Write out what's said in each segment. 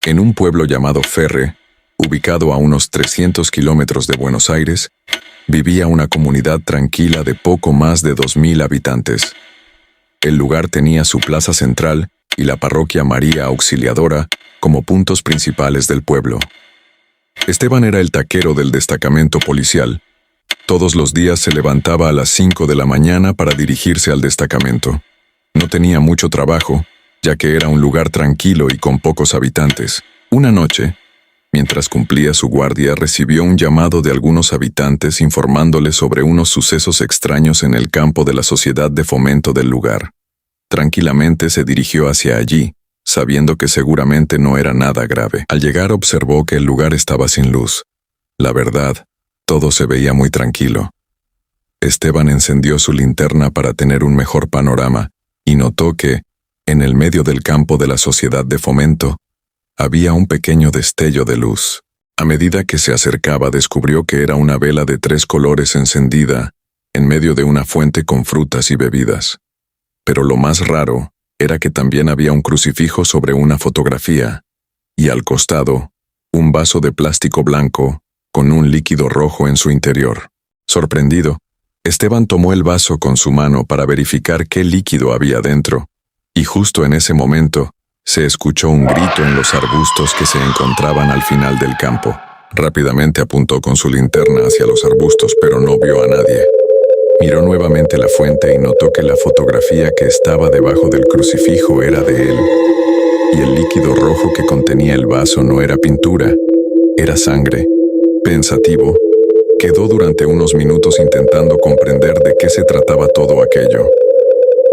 En un pueblo llamado Ferre, ubicado a unos 300 kilómetros de Buenos Aires, vivía una comunidad tranquila de poco más de 2000 habitantes. El lugar tenía su plaza central y la parroquia María Auxiliadora como puntos principales del pueblo. Esteban era el taquero del destacamento policial. Todos los días se levantaba a las 5 de la mañana para dirigirse al destacamento. No tenía mucho trabajo, ya que era un lugar tranquilo y con pocos habitantes. Una noche, mientras cumplía su guardia, recibió un llamado de algunos habitantes informándole sobre unos sucesos extraños en el campo de la sociedad de fomento del lugar. Tranquilamente se dirigió hacia allí, sabiendo que seguramente no era nada grave. Al llegar observó que el lugar estaba sin luz. La verdad, todo se veía muy tranquilo. Esteban encendió su linterna para tener un mejor panorama y notó que, en el medio del campo de la sociedad de fomento, había un pequeño destello de luz. A medida que se acercaba, descubrió que era una vela de 3 colores encendida en medio de una fuente con frutas y bebidas. Pero lo más raro era que también había un crucifijo sobre una fotografía, y al costado, un vaso de plástico blanco con un líquido rojo en su interior. Sorprendido, Esteban tomó el vaso con su mano para verificar qué líquido había dentro, y justo en ese momento, se escuchó un grito en los arbustos que se encontraban al final del campo. Rápidamente apuntó con su linterna hacia los arbustos, pero no vio a nadie. Miró nuevamente la fuente y notó que la fotografía que estaba debajo del crucifijo era de él, y el líquido rojo que contenía el vaso no era pintura, era sangre. Pensativo, quedó durante unos minutos intentando comprender de qué se trataba todo aquello.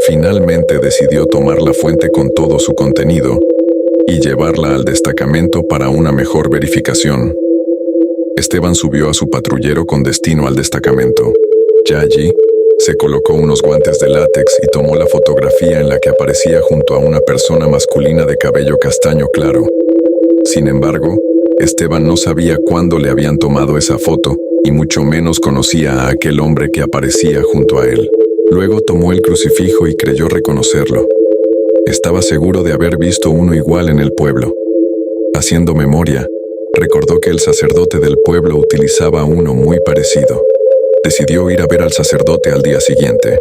Finalmente decidió tomar la fuente con todo su contenido y llevarla al destacamento para una mejor verificación. Esteban subió a su patrullero con destino al destacamento. Ya allí, se colocó unos guantes de látex y tomó la fotografía en la que aparecía junto a una persona masculina de cabello castaño claro. Sin embargo, Esteban no sabía cuándo le habían tomado esa foto y mucho menos conocía a aquel hombre que aparecía junto a él. Luego tomó el crucifijo y creyó reconocerlo. Estaba seguro de haber visto uno igual en el pueblo. Haciendo memoria, recordó que el sacerdote del pueblo utilizaba uno muy parecido. Decidió ir a ver al sacerdote al día siguiente,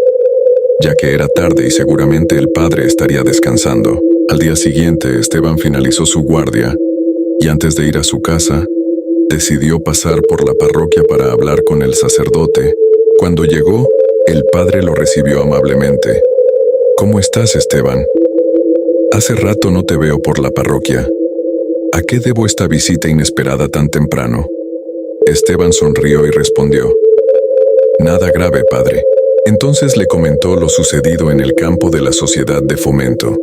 ya que era tarde y seguramente el padre estaría descansando. Al día siguiente, Esteban finalizó su guardia y antes de ir a su casa, decidió pasar por la parroquia para hablar con el sacerdote. Cuando llegó, el padre lo recibió amablemente. ¿Cómo estás, Esteban? Hace rato no te veo por la parroquia. ¿A qué debo esta visita inesperada tan temprano? Esteban sonrió y respondió: Nada grave, padre. Entonces le comentó lo sucedido en el campo de la sociedad de fomento.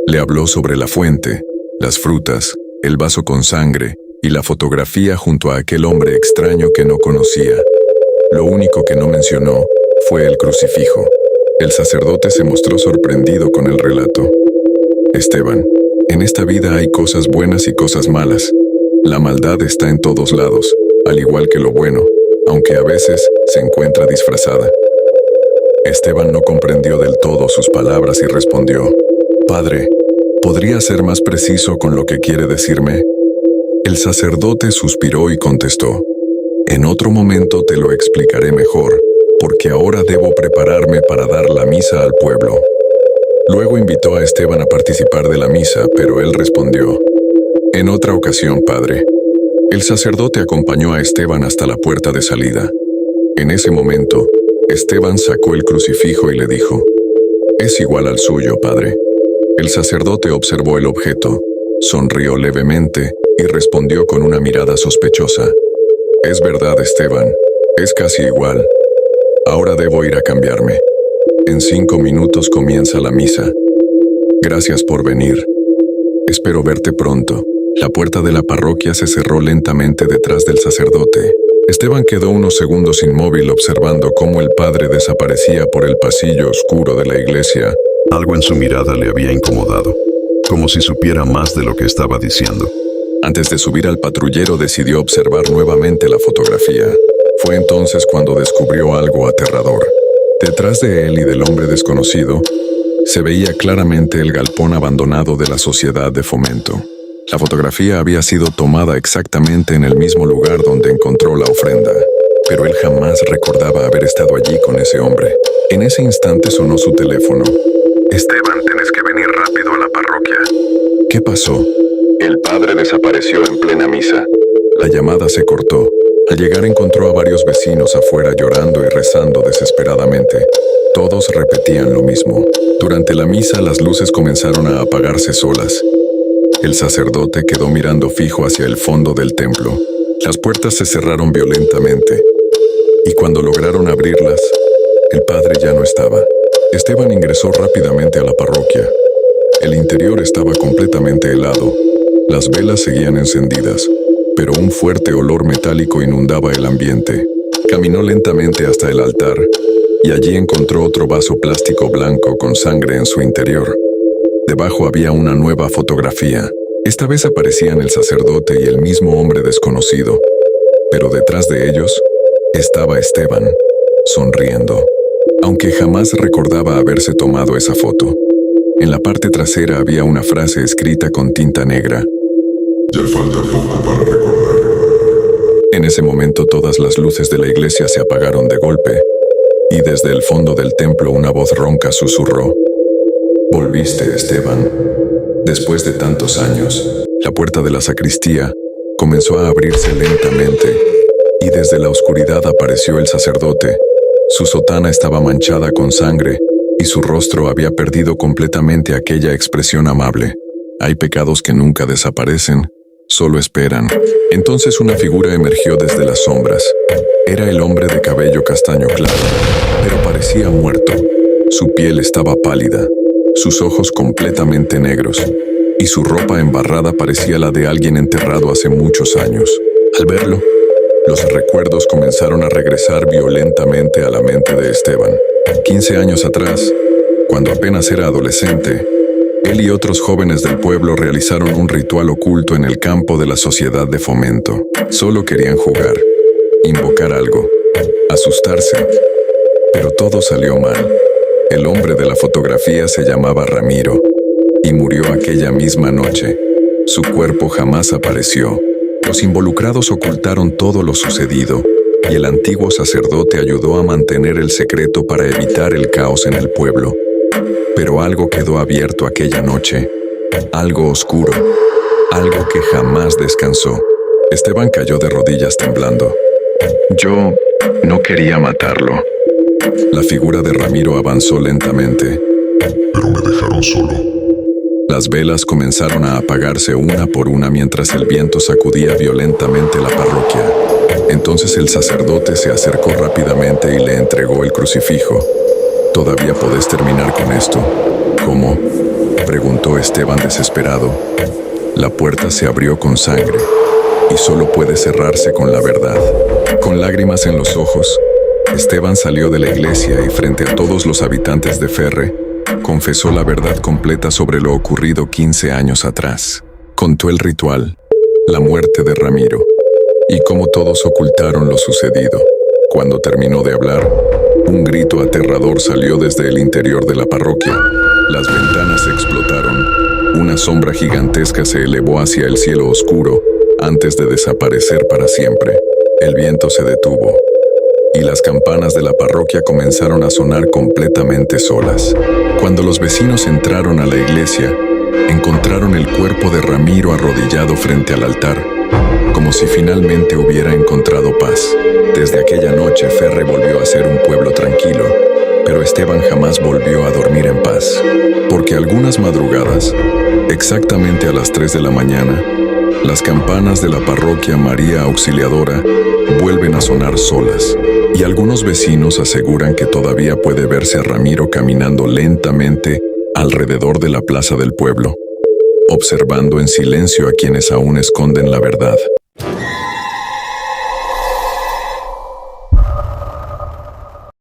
Le habló sobre la fuente, las frutas, el vaso con sangre y la fotografía junto a aquel hombre extraño que no conocía. Lo único que no mencionó fue el crucifijo. El sacerdote se mostró sorprendido con el relato. Esteban, en esta vida hay cosas buenas y cosas malas. La maldad está en todos lados, al igual que lo bueno, aunque a veces se encuentra disfrazada. Esteban no comprendió del todo sus palabras y respondió: Padre, ¿podría ser más preciso con lo que quiere decirme? El sacerdote suspiró y contestó: En otro momento te lo explicaré mejor, porque ahora debo prepararme para dar la misa al pueblo. Luego invitó a Esteban a participar de la misa, pero él respondió: En otra ocasión, padre. El sacerdote acompañó a Esteban hasta la puerta de salida. En ese momento, Esteban sacó el crucifijo y le dijo: Es igual al suyo, padre. El sacerdote observó el objeto, sonrió levemente y respondió con una mirada sospechosa: Es verdad, Esteban, es casi igual. Ahora debo ir a cambiarme. En 5 minutos comienza la misa. Gracias por venir. Espero verte pronto. La puerta de la parroquia se cerró lentamente detrás del sacerdote. Esteban quedó unos segundos inmóvil observando cómo el padre desaparecía por el pasillo oscuro de la iglesia. Algo en su mirada le había incomodado, como si supiera más de lo que estaba diciendo. Antes de subir al patrullero decidió observar nuevamente la fotografía. Fue entonces cuando descubrió algo aterrador. Detrás de él y del hombre desconocido, se veía claramente el galpón abandonado de la sociedad de fomento. La fotografía había sido tomada exactamente en el mismo lugar donde encontró la ofrenda, pero él jamás recordaba haber estado allí con ese hombre. En ese instante sonó su teléfono. Esteban, tienes que venir rápido a la parroquia. ¿Qué pasó? El padre desapareció en plena misa. La llamada se cortó. Al llegar encontró a varios vecinos afuera llorando y rezando desesperadamente. Todos repetían lo mismo. Durante la misa las luces comenzaron a apagarse solas. El sacerdote quedó mirando fijo hacia el fondo del templo. Las puertas se cerraron violentamente, y cuando lograron abrirlas, el padre ya no estaba. Esteban ingresó rápidamente a la parroquia. El interior estaba completamente helado. Las velas seguían encendidas, pero un fuerte olor metálico inundaba el ambiente. Caminó lentamente hasta el altar, y allí encontró otro vaso plástico blanco con sangre en su interior. Debajo había una nueva fotografía. Esta vez aparecían el sacerdote y el mismo hombre desconocido, pero detrás de ellos estaba Esteban, sonriendo, aunque jamás recordaba haberse tomado esa foto. En la parte trasera había una frase escrita con tinta negra. Ya falta poco para recordar. En ese momento todas las luces de la iglesia se apagaron de golpe, y desde el fondo del templo una voz ronca susurró: «Volviste, Esteban. Después de tantos años». La puerta de la sacristía comenzó a abrirse lentamente, y desde la oscuridad apareció el sacerdote. Su sotana estaba manchada con sangre, y su rostro había perdido completamente aquella expresión amable. Hay pecados que nunca desaparecen, solo esperan. Entonces una figura emergió desde las sombras. Era el hombre de cabello castaño claro, pero parecía muerto. Su piel estaba pálida, sus ojos completamente negros, y su ropa embarrada parecía la de alguien enterrado hace muchos años. Al verlo, los recuerdos comenzaron a regresar violentamente a la mente de Esteban. 15 años atrás, cuando apenas era adolescente, él y otros jóvenes del pueblo realizaron un ritual oculto en el campo de la sociedad de Fomento. Solo querían jugar, invocar algo, asustarse, pero todo salió mal. El hombre de la fotografía se llamaba Ramiro, y murió aquella misma noche. Su cuerpo jamás apareció. Los involucrados ocultaron todo lo sucedido, y el antiguo sacerdote ayudó a mantener el secreto para evitar el caos en el pueblo. Pero algo quedó abierto aquella noche, algo oscuro, algo que jamás descansó. Esteban cayó de rodillas temblando. Yo no quería matarlo. La figura de Ramiro avanzó lentamente. Pero me dejaron solo. Las velas comenzaron a apagarse una por una mientras el viento sacudía violentamente la parroquia. Entonces el sacerdote se acercó rápidamente y le entregó el crucifijo. «¿Todavía podés terminar con esto?» «¿Cómo?», preguntó Esteban desesperado. La puerta se abrió con sangre, y solo puede cerrarse con la verdad. Con lágrimas en los ojos, Esteban salió de la iglesia y frente a todos los habitantes de Ferre, confesó la verdad completa sobre lo ocurrido 15 años atrás. Contó el ritual, la muerte de Ramiro, y cómo todos ocultaron lo sucedido. Cuando terminó de hablar, un grito aterrador salió desde el interior de la parroquia. Las ventanas explotaron. Una sombra gigantesca se elevó hacia el cielo oscuro antes de desaparecer para siempre. El viento se detuvo, y las campanas de la parroquia comenzaron a sonar completamente solas. Cuando los vecinos entraron a la iglesia, encontraron el cuerpo de Ramiro arrodillado frente al altar, como si finalmente hubiera encontrado paz. Desde aquella noche, Ferre volvió a ser un pueblo tranquilo, pero Esteban jamás volvió a dormir en paz, porque algunas madrugadas, exactamente a las 3 de la mañana, las campanas de la parroquia María Auxiliadora vuelven a sonar solas, y algunos vecinos aseguran que todavía puede verse a Ramiro caminando lentamente alrededor de la plaza del pueblo, observando en silencio a quienes aún esconden la verdad.